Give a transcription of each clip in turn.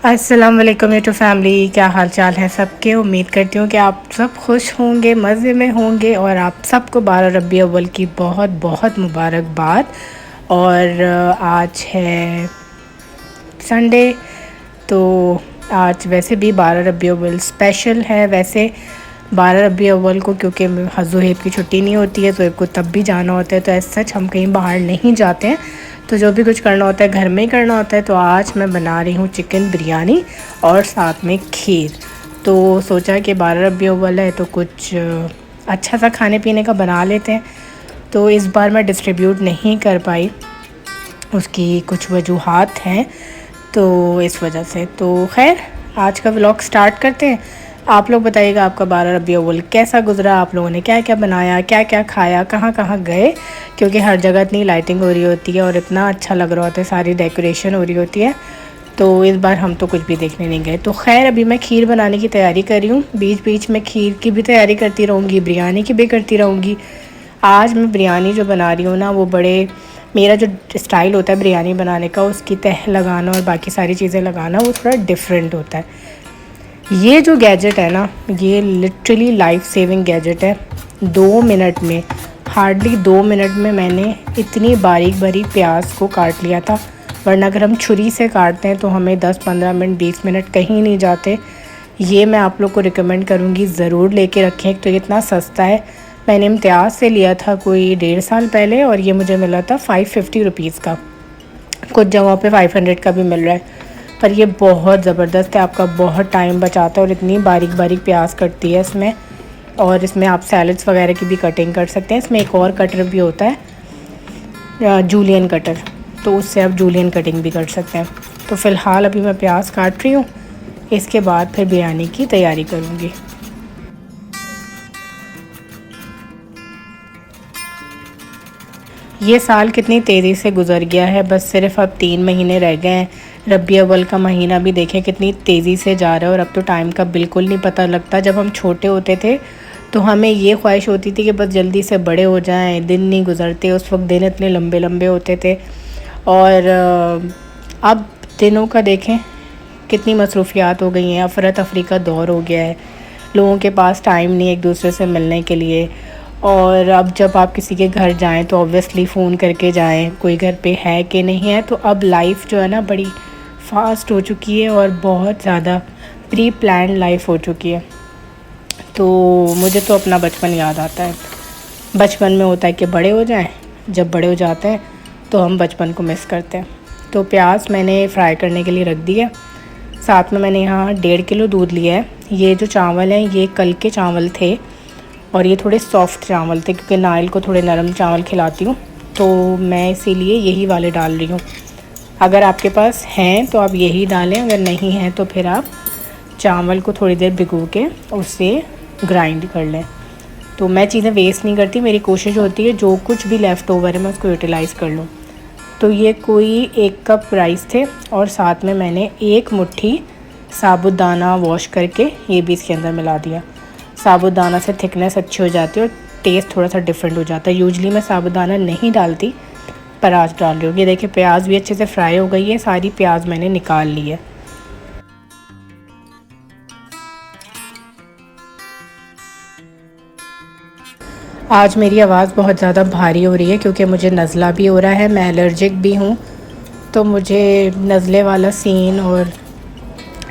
अस्सलाम वालेकुम YouTube family, क्या हाल चाल है सबके। उम्मीद करती हूँ कि आप सब खुश होंगे, मज़े में होंगे और आप सबको 12 रबी अव्वल की बहुत बहुत मुबारकबाद। और आज है संडे, तो आज वैसे भी 12 रबी अव्वल स्पेशल है। वैसे 12 रबी अव्वल को क्योंकि ज़ुहैब की छुट्टी नहीं होती है, ज़ुहैब को तब भी जाना होता है, तो ऐसा सच हम कहीं बाहर नहीं जाते हैं। तो जो भी कुछ करना होता है घर में ही करना होता है। तो आज मैं बना रही हूँ चिकन बिरयानी और साथ में खीर। तो सोचा कि 12 रबी अव्वल है तो कुछ अच्छा सा खाने पीने का बना लेते हैं। तो इस बार मैं डिस्ट्रीब्यूट नहीं कर पाई, उसकी कुछ वजूहात हैं, तो इस वजह से। तो खैर आज का व्लॉग स्टार्ट करते हैं। आप लोग बताइएगा आपका 12 रबी अव्वल कैसा गुजरा, आप लोगों ने क्या क्या बनाया, क्या क्या खाया, कहाँ कहाँ गए, क्योंकि हर जगह इतनी लाइटिंग हो रही होती है और इतना अच्छा लग रहा होता है, सारी डेकोरेशन हो रही होती है। तो इस बार हम तो कुछ भी देखने नहीं गए। तो खैर अभी मैं खीर बनाने की तैयारी कर रही हूँ। बीच बीच में खीर की भी तैयारी करती रहूँगी, बिरयानी की भी करती रहूँगी। आज मैं बिरयानी जो बना रही हूँ ना, वो बड़े मेरा जो स्टाइल होता है बिरयानी बनाने का, उसकी तह लगाना और बाकी सारी चीज़ें लगाना, वो थोड़ा डिफरेंट होता है। ये जो गैजेट है ना, ये लिटरली लाइफ सेविंग गैजेट है। 2 मिनट में, हार्डली 2 मिनट में मैंने इतनी बारीक बारीक प्याज को काट लिया था। वरना अगर हम छुरी से काटते हैं तो हमें 10-15 मिनट 20 मिनट कहीं नहीं जाते। ये मैं आप लोग को रिकमेंड करूँगी, ज़रूर लेके रखें। तो ये इतना सस्ता है, मैंने इम्तियाज़ से लिया था कोई 1.5 साल पहले और ये मुझे मिला था 550 रुपीज़ का। कुछ जगहों पे 500 का भी मिल रहा है, पर ये बहुत ज़बरदस्त है, आपका बहुत टाइम बचाता है और इतनी बारीक बारीक प्याज कटती है इसमें। और इसमें आप सैलड्स वगैरह की भी कटिंग कर सकते हैं। इसमें एक और कटर भी होता है, जूलियन कटर, तो उससे आप जूलियन कटिंग भी कर सकते हैं। तो फ़िलहाल अभी मैं प्याज काट रही हूँ, इसके बाद फिर बिरयानी की तैयारी करूँगी। ये साल कितनी तेज़ी से गुज़र गया है, बस सिर्फ अब 3 महीने रह गए हैं। रबी अव्वल का महीना भी देखें कितनी तेज़ी से जा रहा है और अब तो टाइम का बिल्कुल नहीं पता लगता। जब हम छोटे होते थे तो हमें ये ख्वाहिश होती थी कि बस जल्दी से बड़े हो जाएं, दिन नहीं गुज़रते, उस वक्त दिन इतने लंबे लंबे होते थे। और अब दिनों का देखें कितनी मसरूफियात हो गई हैं, अफरा तफरी का दौर हो गया है, लोगों के पास टाइम नहीं एक दूसरे से मिलने के लिए। और अब जब आप किसी के घर जाएं तो ऑब्वियसली फ़ोन करके जाएं कोई घर पे है कि नहीं है। तो अब लाइफ जो है ना बड़ी फास्ट हो चुकी है और बहुत ज़्यादा प्री प्लान लाइफ हो चुकी है। तो मुझे तो अपना बचपन याद आता है। बचपन में होता है कि बड़े हो जाएं, जब बड़े हो जाते हैं तो हम बचपन को मिस करते हैं। तो प्याज मैंने फ्राई करने के लिए रख दिया। साथ में मैंने यहाँ 1.5 किलो दूध लिया है। ये जो चावल हैं ये कल के चावल थे और ये थोड़े सॉफ्ट चावल थे, क्योंकि नाइल को थोड़े नरम चावल खिलाती हूँ, तो मैं इसीलिए यही वाले डाल रही हूँ। अगर आपके पास हैं तो आप यही डालें, अगर नहीं हैं तो फिर आप चावल को थोड़ी देर भिगो के उससे ग्राइंड कर लें। तो मैं चीज़ें वेस्ट नहीं करती, मेरी कोशिश होती है जो कुछ भी लेफ़्ट ओवर है मैं उसको यूटिलाइज़ कर लूँ। तो ये कोई 1 कप राइस थे और साथ में मैंने 1 मुट्ठी साबुदाना वॉश करके ये भी इसके अंदर मिला दिया। साबुदाना से थिकनेस अच्छी हो जाती है और टेस्ट थोड़ा सा डिफरेंट हो जाता है। यूजुअली मैं साबुदाना नहीं डालती, पर आज डाल रही हूँ। ये देखिए प्याज भी अच्छे से फ्राई हो गई है, सारी प्याज मैंने निकाल ली है। आज मेरी आवाज़ बहुत ज़्यादा भारी हो रही है क्योंकि मुझे नज़ला भी हो रहा है, मैं एलर्जिक भी हूँ। तो मुझे नज़ले वाला सीन और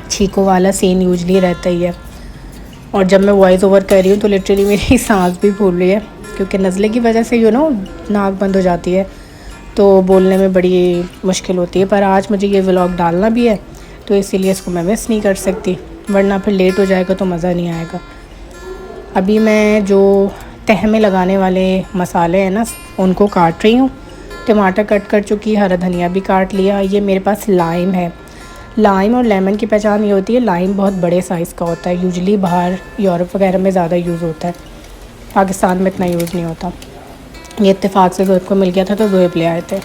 छींकों वाला सीन यूजुअली रहता ही है। और जब मैं वॉइस ओवर कर रही हूँ तो लिटरली मेरी सांस भी फूल रही है, क्योंकि नज़ले की वजह से नाक बंद हो जाती है, तो बोलने में बड़ी मुश्किल होती है। पर आज मुझे ये व्लॉग डालना भी है तो इसीलिए इसको मैं मिस नहीं कर सकती, वरना फिर लेट हो जाएगा तो मज़ा नहीं आएगा। अभी मैं जो तह में लगाने वाले मसाले हैं ना उनको काट रही हूँ। टमाटर कट कर चुकी, हरा धनिया भी काट लिया। ये मेरे पास लाइम है, लाइम और लेमन की पहचान ये होती है, लाइम बहुत बड़े साइज़ का होता है, यूजुअली बाहर यूरोप वगैरह में ज़्यादा यूज़ होता है, पाकिस्तान में इतना यूज़ नहीं होता। ये इत्तेफाक से ज़ोएब को मिल गया था तो ज़ोएब ले आए थे।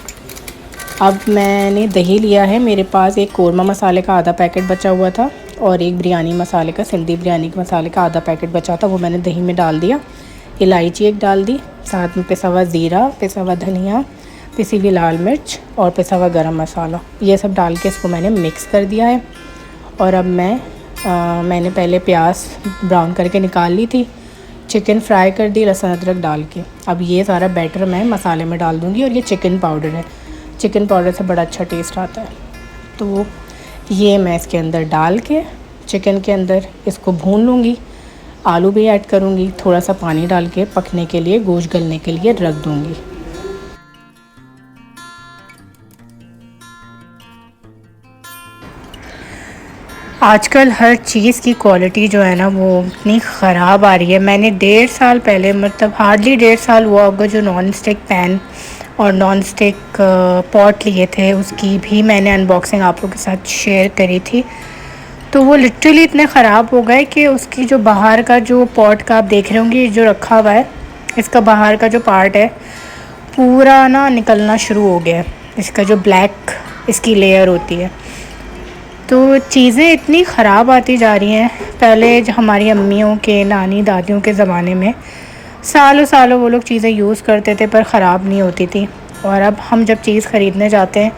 अब मैंने दही लिया है, मेरे पास एक कौरमा मसाले का आधा पैकेट बचा हुआ था और एक बिरयानी मसाले का, सिंधी बिरयानी के मसाले का आधा पैकेट बचा था, वो मैंने दही में डाल दिया। इलायची एक डाल दी, साथ में पिसा हुआ ज़ीरा, पिसा हुआ धनिया, पिसी हुई लाल मिर्च और पिसा हुआ गरम मसाला, ये सब डाल के इसको मैंने मिक्स कर दिया है। और अब मैंने पहले प्याज ब्राउन करके निकाल ली थी, चिकन फ्राई कर दी लहसुन अदरक डाल के। अब ये सारा बैटर मैं मसाले में डाल दूँगी और ये चिकन पाउडर है, चिकन पाउडर से बड़ा अच्छा टेस्ट आता है। तो ये मैं इसके अंदर डाल के चिकन के अंदर इसको भून लूँगी, आलू भी ऐड करूँगी, थोड़ा सा पानी डाल के पकने के लिए, गोश्त गलने के लिए रख दूँगी। आजकल हर चीज़ की क्वालिटी जो है ना वो इतनी ख़राब आ रही है। मैंने 1.5 साल पहले, मतलब हार्डली 1.5 साल हुआ होगा, जो नॉन स्टिक पैन और नॉन स्टिक पॉट लिए थे, उसकी भी मैंने अनबॉक्सिंग आप लोगों के साथ शेयर करी थी। तो वो लिटरली इतने ख़राब हो गए कि उसकी जो बाहर का जो पॉट का आप देख रहे होंगे जो रखा हुआ है, इसका बाहर का जो पार्ट है पूरा ना निकलना शुरू हो गया है, इसका जो ब्लैक इसकी लेयर होती है। तो चीज़ें इतनी ख़राब आती जा रही हैं। पहले जो हमारी अम्मियों के, नानी दादियों के ज़माने में सालों सालों वो लोग चीज़ें यूज़ करते थे पर ख़राब नहीं होती थी, और अब हम जब चीज़ ख़रीदने जाते हैं,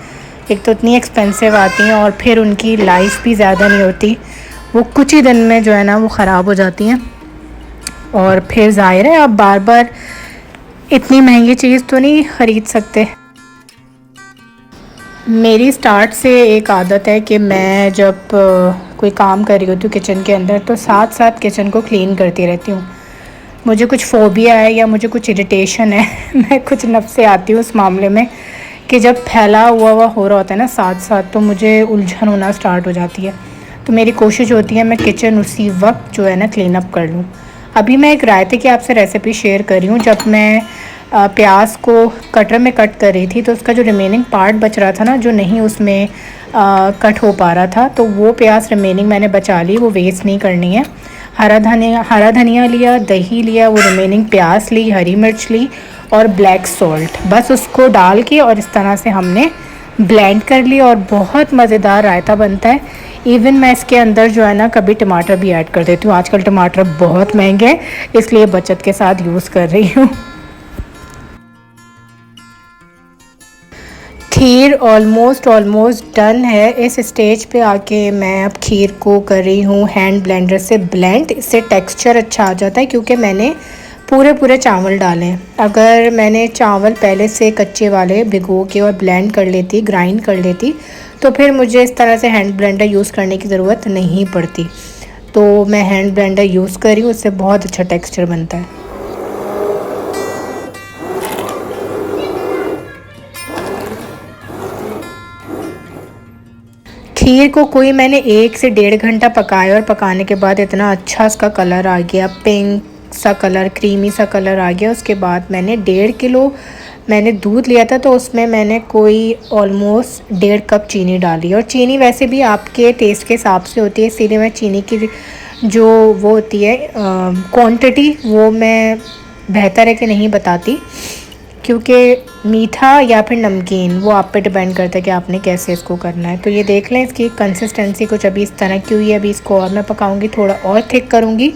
एक तो इतनी एक्सपेंसिव आती हैं और फिर उनकी लाइफ भी ज़्यादा नहीं होती, वो कुछ ही दिन में जो है ना वो ख़राब हो जाती हैं। और फिर ज़ाहिर है अब बार बार इतनी महंगी चीज़ तो नहीं ख़रीद सकते। मेरी स्टार्ट से एक आदत है कि मैं जब कोई काम कर रही होती हूँ किचन के अंदर, तो साथ साथ किचन को क्लीन करती रहती हूँ। मुझे कुछ फ़ोबिया है या मुझे कुछ इरिटेशन है मैं कुछ नफ़्से आती हूँ उस मामले में कि जब फैला हुआ हो रहा होता है ना साथ साथ, तो मुझे उलझन होना स्टार्ट हो जाती है। तो मेरी कोशिश होती है मैं किचन उसी वक्त जो है ना क्लीन अप कर लूँ। अभी मैं एक रायते की आपसे रेसिपी शेयर कर रही हूँ। जब मैं प्याज को कटर में कट कर रही थी तो उसका जो रिमेनिंग पार्ट बच रहा था ना, जो नहीं उसमें कट हो पा रहा था, तो वो प्याज रिमेनिंग मैंने बचा ली, वो वेस्ट नहीं करनी है। हरा धनिया लिया, दही लिया, वो रिमेनिंग प्याज ली, हरी मिर्च ली और ब्लैक सॉल्ट, बस उसको डाल के और इस तरह से हमने ब्लेंड कर लिया और बहुत मज़ेदार रायता बनता है। इवन मैं इसके अंदर जो है ना कभी टमाटर भी ऐड कर देती हूँ। आजकल टमाटर बहुत महंगे हैं, इसलिए बचत के साथ यूज़ कर रही हूँ। खीर ऑलमोस्ट डन है। इस स्टेज पे आके मैं अब खीर को कर रही हूँ हैंड ब्लेंडर से ब्लेंड। इससे टेक्सचर अच्छा आ जाता है क्योंकि मैंने पूरे चावल डाले हैं। अगर मैंने चावल पहले से कच्चे वाले भिगो के और ब्लेंड कर लेती, ग्राइंड कर लेती, तो फिर मुझे इस तरह से हैंड ब्लेंडर यूज़ करने की ज़रूरत नहीं पड़ती। तो मैं हैंड ब्लेंडर यूज़ कर रही हूँ, उससे बहुत अच्छा टेक्सचर बनता है। खीर को कोई मैंने 1 से 1.5 घंटा पकाया और पकाने के बाद इतना अच्छा इसका कलर आ गया, पिंक सा कलर, क्रीमी सा कलर आ गया। उसके बाद मैंने 1.5 किलो मैंने दूध लिया था, तो उसमें मैंने कोई ऑलमोस्ट 1.5 कप चीनी डाली। और चीनी वैसे भी आपके टेस्ट के हिसाब से होती है, इसीलिए मैं चीनी की जो वो होती है क्वांटिटी, वो मैं बेहतर है कि नहीं बताती, क्योंकि मीठा या फिर नमकीन वो आप पे डिपेंड करता है कि आपने कैसे इसको करना है। तो ये देख लें, इसकी कंसिस्टेंसी कुछ अभी इस तरह की हुई है। अभी इसको और मैं पकाऊंगी, थोड़ा और थिक करूंगी।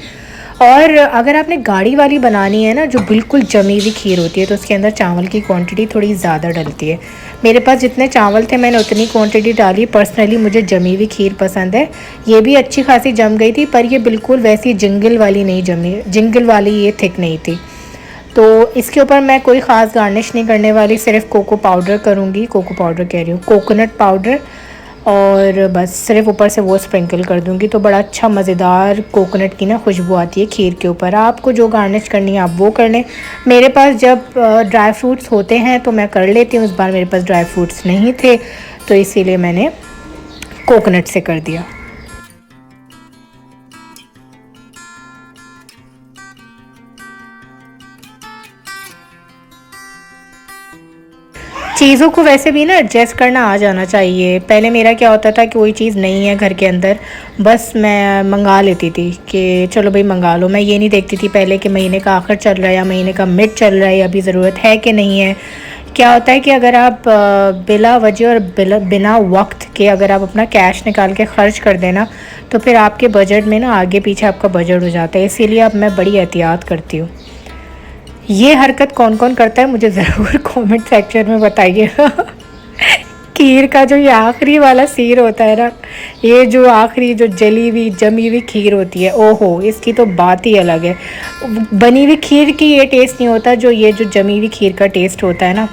और अगर आपने गाढ़ी वाली बनानी है ना, जो बिल्कुल जमी हुई खीर होती है, तो उसके अंदर चावल की क्वांटिटी थोड़ी ज़्यादा डलती है। मेरे पास जितने चावल थे मैंने उतनी क्वांटिटी डाली। पर्सनली मुझे जमी हुई खीर पसंद है। ये भी अच्छी खासी जम गई थी, पर ये बिल्कुल वैसी जिंगल वाली नहीं जमी, जिंगल वाली ये थिक नहीं थी। तो इसके ऊपर मैं कोई ख़ास गार्निश नहीं करने वाली, सिर्फ कोको पाउडर करूँगी, कोको पाउडर कह रही हूँ, कोकोनट पाउडर, और बस सिर्फ ऊपर से वो स्प्रिंकल कर दूँगी। तो बड़ा अच्छा मज़ेदार कोकोनट की ना खुशबू आती है खीर के ऊपर। आपको जो गार्निश करनी है आप वो कर लें। मेरे पास जब ड्राई फ्रूट्स होते हैं तो मैं कर लेती हूँ, इस बार मेरे पास ड्राई फ्रूट्स नहीं थे तो इसीलिए मैंने कोकोनट से कर दिया। चीज़ों को वैसे भी ना एडजस्ट करना आ जाना चाहिए। पहले मेरा क्या होता था कि कोई चीज़ नहीं है घर के अंदर, बस मैं मंगा लेती थी कि चलो भाई मंगा लो। मैं ये नहीं देखती थी पहले कि महीने का आखिर चल रहा है या महीने का मिड चल रहा है या अभी ज़रूरत है कि नहीं है। क्या होता है कि अगर आप बिला वजह और बिना वक्त के अगर आप अपना कैश निकाल के ख़र्च कर देना तो फिर आपके बजट में ना आगे पीछे आपका बजट हो जाता है। इसीलिए अब मैं बड़ी एहतियात करती हूँ। ये हरकत कौन कौन करता है मुझे ज़रूर कमेंट सेक्शन में बताइएगा। खीर का जो ये आखिरी वाला सीर होता है ना, ये जो आखिरी जो जली हुई जमी हुई खीर होती है, ओहो इसकी तो बात ही अलग है। बनी हुई खीर की ये टेस्ट नहीं होता जो ये जो जमी हुई खीर का टेस्ट होता है ना।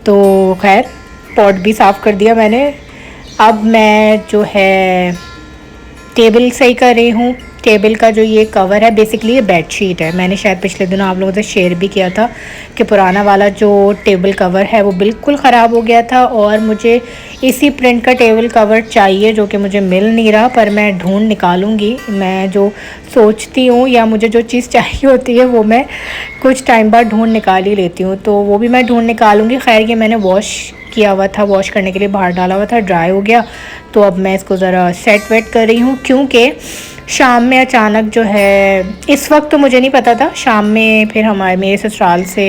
तो खैर पॉट भी साफ़ कर दिया मैंने। अब मैं जो है टेबल सही कर रही हूँ। टेबल का जो ये कवर है बेसिकली ये बेडशीट है। मैंने शायद पिछले दिनों आप लोगों से शेयर भी किया था कि पुराना वाला जो टेबल कवर है वो बिल्कुल ख़राब हो गया था और मुझे इसी प्रिंट का टेबल कवर चाहिए जो कि मुझे मिल नहीं रहा, पर मैं ढूंढ निकालूंगी। मैं जो सोचती हूँ या मुझे जो चीज़ चाहिए होती है वो मैं कुछ टाइम बाद ढूंढ निकाल ही लेती हूँ, तो वो भी मैं ढूंढ निकालूंगी। खैर ये मैंने वॉश किया हुआ था, वॉश करने के लिए बाहर डाला हुआ था, ड्राई हो गया। तो अब मैं इसको ज़रा सेट वेट कर रही हूँ क्योंकि शाम में अचानक जो है, इस वक्त तो मुझे नहीं पता था, शाम में फिर मेरे ससुराल से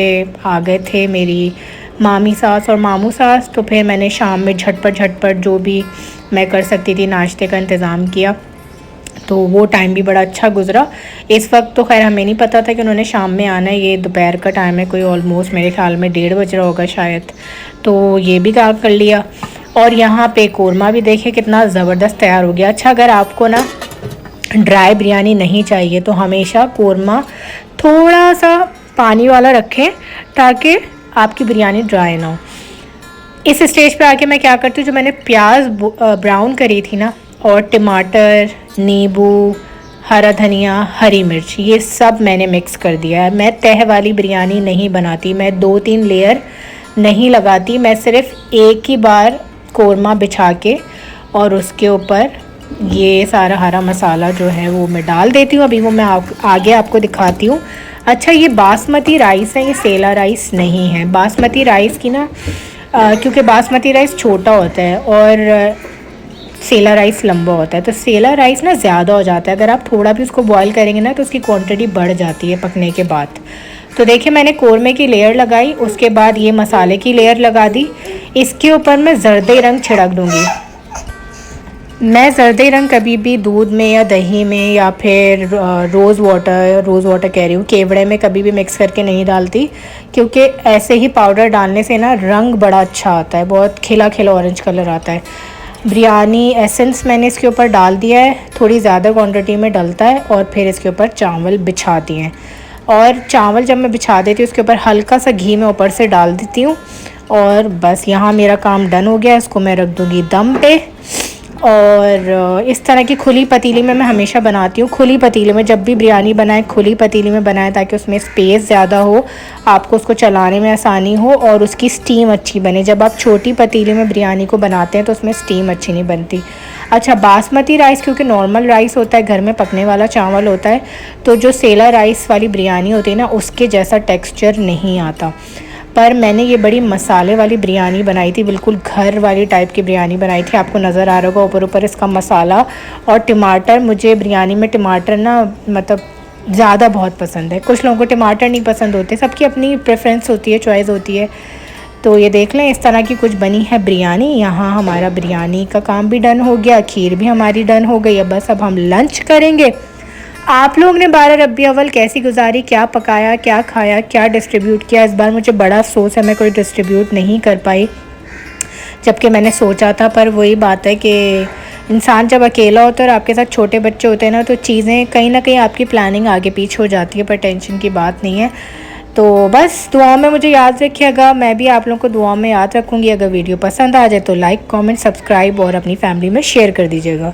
आ गए थे मेरी मामी सास और मामू सास। तो फिर मैंने शाम में झटपट जो भी मैं कर सकती थी नाश्ते का इंतज़ाम किया, तो वो टाइम भी बड़ा अच्छा गुजरा। इस वक्त तो खैर हमें नहीं पता था कि उन्होंने शाम में आना है। ये दोपहर का टाइम है, कोई ऑलमोस्ट मेरे ख्याल में 1:30 बज रहा होगा शायद। तो ये भी काम कर लिया और यहाँ पे कोरमा भी देखे कितना ज़बरदस्त तैयार हो गया। अच्छा, अगर आपको ना ड्राई बिरयानी नहीं चाहिए तो हमेशा कोरमा थोड़ा सा पानी वाला रखें ताकि आपकी बिरयानी ड्राई ना हो। इस स्टेज पे आके मैं क्या करती हूँ, जो मैंने प्याज ब्राउन करी थी ना और टमाटर, नींबू, हरा धनिया, हरी मिर्च, ये सब मैंने मिक्स कर दिया है। मैं तह वाली बिरयानी नहीं बनाती, मैं 2-3 लेयर नहीं लगाती। मैं सिर्फ एक ही बार कोरमा बिछा के और उसके ऊपर ये सारा हरा मसाला जो है वो मैं डाल देती हूँ। अभी वो मैं आगे आपको दिखाती हूँ। अच्छा, ये बासमती राइस है, ये सेला राइस नहीं है। बासमती राइस की ना क्योंकि बासमती राइस छोटा होता है और सेला राइस लंबा होता है, तो सेला राइस ना ज़्यादा हो जाता है। अगर आप थोड़ा भी उसको बॉईल करेंगे ना तो उसकी क्वांटिटी बढ़ जाती है पकने के बाद। तो देखिए मैंने कोरमे की लेयर लगाई, उसके बाद ये मसाले की लेयर लगा दी। इसके ऊपर मैं जर्दे रंग छिड़क दूँगी। मैं जर्दे रंग कभी भी दूध में या दही में या फिर रोज़ वाटर कह रही हूँ, केवड़े में कभी भी मिक्स करके नहीं डालती, क्योंकि ऐसे ही पाउडर डालने से ना रंग बड़ा अच्छा आता है, बहुत खिला खिला ऑरेंज कलर आता है। बिरयानी एसेंस मैंने इसके ऊपर डाल दिया है, थोड़ी ज़्यादा क्वांटिटी में डलता है। और फिर इसके ऊपर चावल बिछा दिए हैं और चावल जब मैं बिछा देती हूँ उसके ऊपर हल्का सा घी मैं ऊपर से डाल देती हूँ और बस यहाँ मेरा काम डन हो गया। इसको मैं रख दूँगी दम पे। और इस तरह की खुली पतीली में मैं हमेशा बनाती हूँ। खुली पतीली में जब भी बिरयानी बनाएं, खुली पतीली में बनाएं ताकि उसमें स्पेस ज़्यादा हो, आपको उसको चलाने में आसानी हो और उसकी स्टीम अच्छी बने। जब आप छोटी पतीली में बिरयानी को बनाते हैं तो उसमें स्टीम अच्छी नहीं बनती। अच्छा, बासमती राइस क्योंकि नॉर्मल राइस होता है, घर में पकने वाला चावल होता है, तो जो सेला राइस वाली बिरयानी होती है ना उसके जैसा टेक्स्चर नहीं आता। पर मैंने ये बड़ी मसाले वाली बिरयानी बनाई थी, बिल्कुल घर वाली टाइप की बिरयानी बनाई थी। आपको नज़र आ रहा होगा ऊपर ऊपर इसका मसाला और टमाटर। मुझे बिरयानी में टमाटर ना मतलब ज़्यादा बहुत पसंद है। कुछ लोगों को टमाटर नहीं पसंद होते, सबकी अपनी प्रेफरेंस होती है, चॉइस होती है। तो ये देख लें इस तरह की कुछ बनी है बिरयानी। यहाँ हमारा बिरयानी का काम भी डन हो गया, खीर भी हमारी डन हो गई है। बस अब हम लंच करेंगे। आप लोग ने 12 रबी अव्वल कैसी गुजारी, क्या पकाया, क्या खाया, क्या डिस्ट्रीब्यूट किया? इस बार मुझे बड़ा अफसोस है मैं कोई डिस्ट्रीब्यूट नहीं कर पाई जबकि मैंने सोचा था। पर वही बात है कि इंसान जब अकेला होता है और आपके साथ छोटे बच्चे होते हैं ना तो चीज़ें कहीं ना कहीं आपकी प्लानिंग आगे पीछे हो जाती है, पर टेंशन की बात नहीं है। तो बस दुआ में मुझे याद रखिएगा, मैं भी आप लोगों को दुआ में याद रखूँगी। अगर वीडियो पसंद आ जाए तो लाइक, कमेंट, सब्सक्राइब और अपनी फैमिली में शेयर कर दीजिएगा।